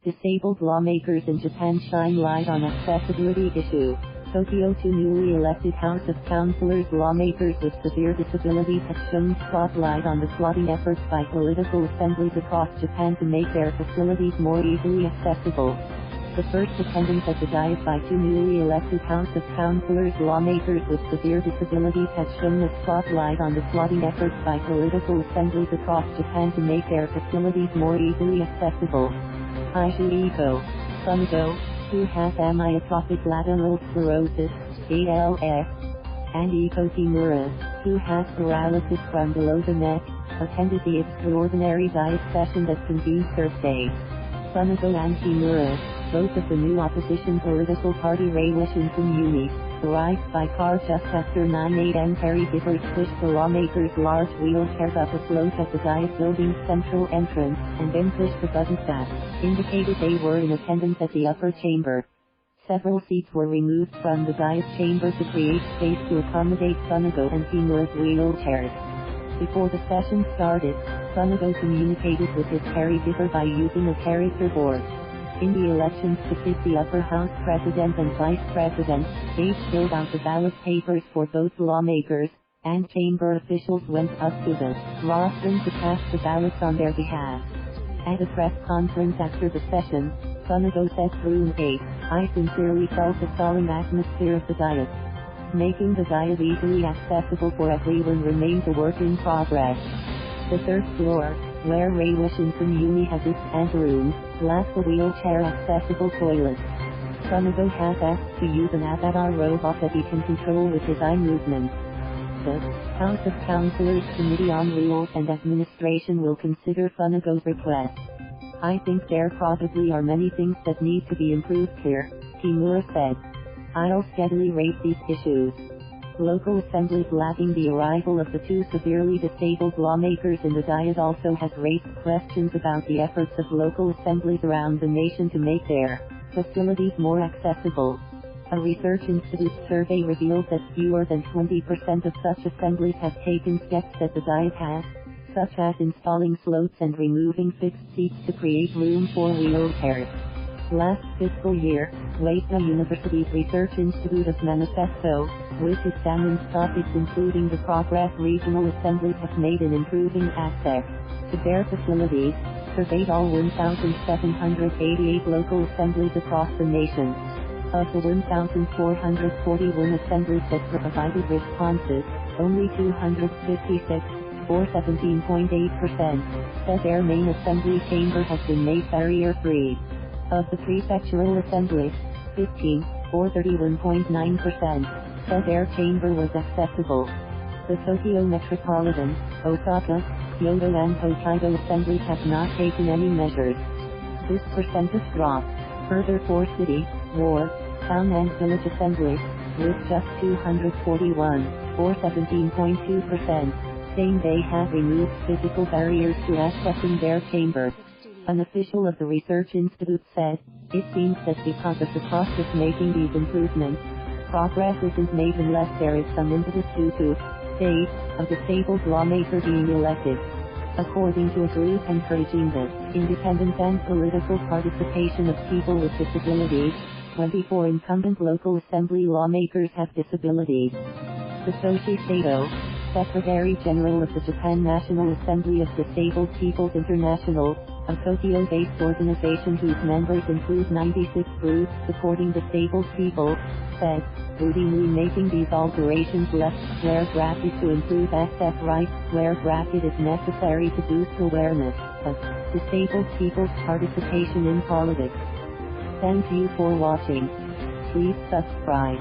Disabled lawmakers in Japan shine light on accessibility issue. Tokyo, 2 newly elected House of Councillors lawmakers with severe disabilities have shone spotlight on the plodding efforts by political assemblies across Japan to make their facilities more easily accessible. The first attendance at the dais by 2 newly elected House of Councillors lawmakers with severe disabilities has shone a spotlight on the plodding efforts by political assemblies across Japan to make their facilities more easily accessible. Yasuhiko Funago, who has amyotrophic lateral sclerosis, ALS, and Eiko Kimura, who has paralysis from below the neck, attended the extraordinary diet session that convened Thursday. Funago and Kimura, both of the new opposition political party Reiwa Shinsengumi, arrived by car just after 9 a.m. Caregivers pushed the lawmakers' large wheelchairs up afloat at the diet building's central entrance, and then pushed the buttons that indicated they were in attendance at the upper chamber. Several seats were removed from the diet chamber to create space to accommodate Funago and Kimura's wheelchairs. Before the session started, Funago communicated with his caregiver by using a character board. In the elections to fit the upper house president and vice president, aides filled out the ballot papers for both lawmakers, and chamber officials went up to the rostrum to cast the ballots on their behalf. At a press conference after the session, Funago said through an aide, "I sincerely felt the solemn atmosphere of the diet. Making the diet easily accessible for everyone remains a work in progress." The third floor, where Reiwa Shinsengumi has its anteroom, lacks a wheelchair-accessible toilet. Funago has asked to use an avatar robot that he can control with his eye movements. The House of Councillors Committee on Rules and Administration will consider Funago's request. "I think there probably are many things that need to be improved here," Kimura said. "I'll steadily raise these issues." Local assemblies lacking the arrival of the 2 severely disabled lawmakers in the diet also has raised questions about the efforts of local assemblies around the nation to make their facilities more accessible. A research institute survey revealed that fewer than 20% of such assemblies have taken steps that the diet has, such as installing floats and removing fixed seats to create room for wheelchairs. Last fiscal year, Waseda University's Research Institute of Manifesto, which examines topics including the progress regional assemblies have made in improving access to their facilities, surveyed all 1,788 local assemblies across the nation. Of the 1,441 assemblies that provided responses, only 256, or 17.8%, said their main assembly chamber has been made barrier-free. Of the prefectural assemblies, 15, or 31.9%, said their chamber was accessible. The Tokyo metropolitan, Osaka, Kyoto and Hokkaido assemblies have not taken any measures. This percentage dropped further for city, ward, town and village assemblies, with just 241, or 17.2%, saying they have removed physical barriers to accessing their chambers. An official of the Research Institute said, "It seems that because of the cost of making these improvements, progress isn't made unless there is some impetus due to, say, a disabled lawmaker being elected." According to a group encouraging the independence and political participation of people with disabilities, 24 incumbent local assembly lawmakers have disabilities. Satoshi Sato, Secretary General of the Japan National Assembly of Disabled Peoples International, a Tokyo-based organization whose members include 96 groups supporting disabled people, said, "Routinely making these alterations less square bracket to improve access right square bracket is necessary to boost awareness of disabled people's participation in politics." Thank you for watching. Please subscribe.